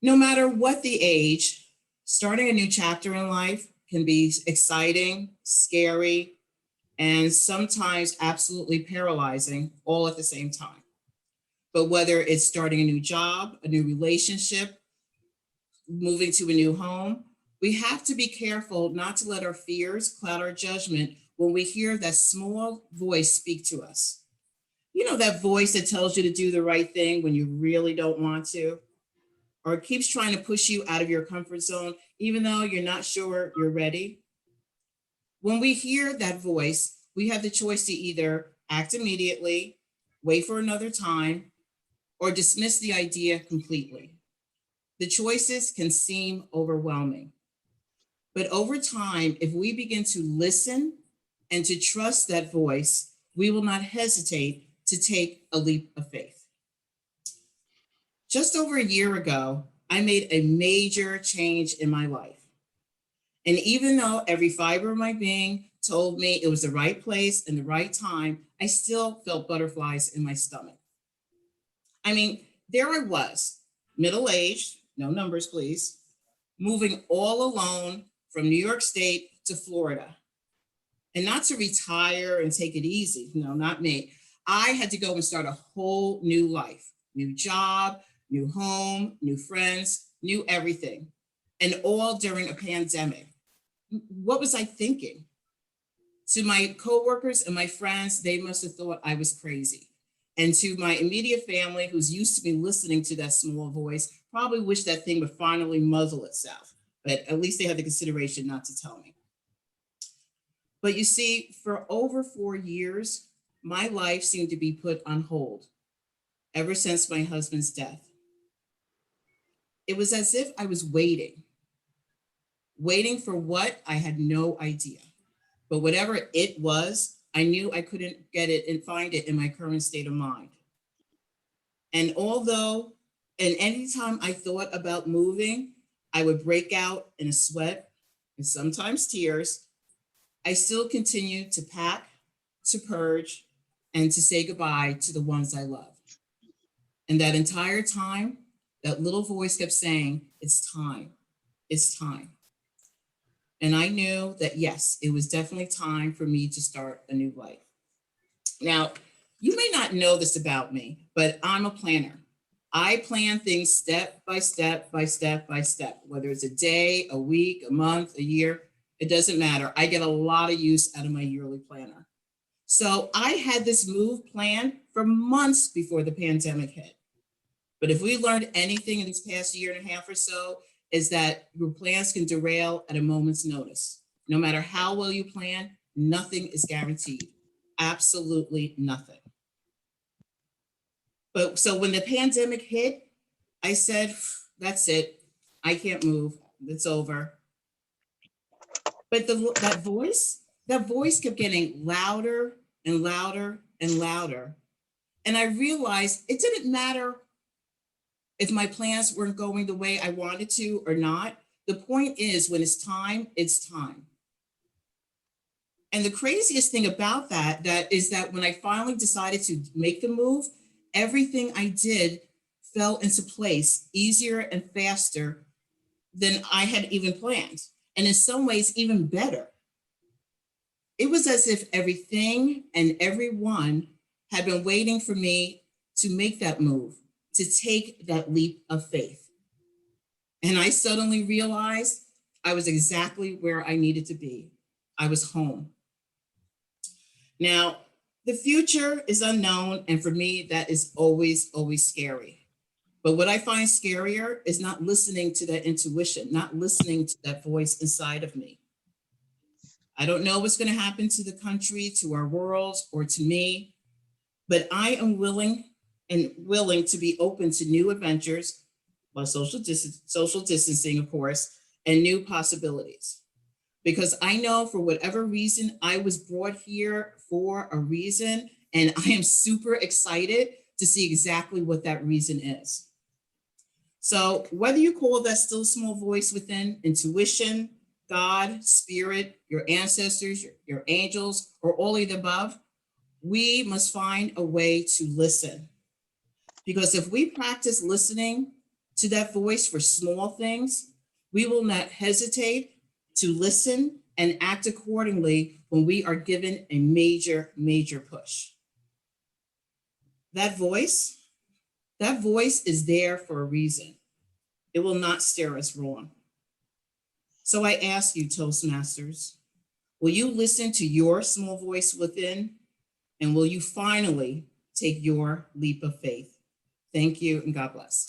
No matter what the age, starting a new chapter in life can be exciting, scary, and sometimes absolutely paralyzing all at the same time. But whether it's starting a new job, a new relationship, moving to a new home, we have to be careful not to let our fears cloud our judgment when we hear that small voice speak to us. You know, that voice that tells you to do the right thing when you really don't want to, or it keeps trying to push you out of your comfort zone, even though you're not sure you're ready. When we hear that voice, we have the choice to either act immediately, wait for another time, or dismiss the idea completely. The choices can seem overwhelming. But over time, if we begin to listen and to trust that voice, we will not hesitate to take a leap of faith. Just over a year ago, I made a major change in my life. And even though every fiber of my being told me it was the right place and the right time, I still felt butterflies in my stomach. I mean, there I was, middle aged, no numbers, please, moving all alone from New York State to Florida. And not to retire and take it easy, no, not me. I had to go and start a whole new life, new job, new home, new friends, new everything, and all during a pandemic. What was I thinking? To my coworkers and my friends, they must have thought I was crazy. And to my immediate family, who's used to me listening to that small voice, probably wish that thing would finally muzzle itself. But at least they had the consideration not to tell me. But you see, for over 4 years, my life seemed to be put on hold ever since my husband's death. It was as if I was waiting for what I had no idea. But whatever it was, I knew I couldn't get it and find it in my current state of mind. And anytime I thought about moving, I would break out in a sweat and sometimes tears. I still continued to pack, to purge, and to say goodbye to the ones I love. And that entire time, that little voice kept saying, it's time, it's time. And I knew that, yes, it was definitely time for me to start a new life. Now, you may not know this about me, but I'm a planner. I plan things step by step by step by step, whether it's a day, a week, a month, a year, it doesn't matter. I get a lot of use out of my yearly planner. So I had this move planned for months before the pandemic hit. But if we learned anything in this past year and a half or so, is that your plans can derail at a moment's notice. No matter how well you plan, nothing is guaranteed. Absolutely nothing. But so when the pandemic hit, I said, that's it. I can't move. It's over. But that voice kept getting louder and louder and louder. And I realized it didn't matter if my plans weren't going the way I wanted to or not. The point is, when it's time, it's time. And the craziest thing about that is that when I finally decided to make the move, everything I did fell into place easier and faster than I had even planned. And in some ways, even better. It was as if everything and everyone had been waiting for me to make that move, to take that leap of faith. And I suddenly realized I was exactly where I needed to be. I was home. Now, the future is unknown, and for me, that is always, always scary. But what I find scarier is not listening to that intuition, not listening to that voice inside of me. I don't know what's going to happen to the country, to our world, or to me, but I am willing to be open to new adventures, while social distancing, of course, and new possibilities. Because I know for whatever reason, I was brought here for a reason, and I am super excited to see exactly what that reason is. So whether you call that still small voice within intuition, God, spirit, your ancestors, your angels, or all of the above, we must find a way to listen. Because if we practice listening, to that voice for small things, we will not hesitate to listen and act accordingly when we are given a major, major push. That voice is there for a reason. It will not steer us wrong. So I ask you, Toastmasters, will you listen to your small voice within? And will you finally take your leap of faith? Thank you and God bless.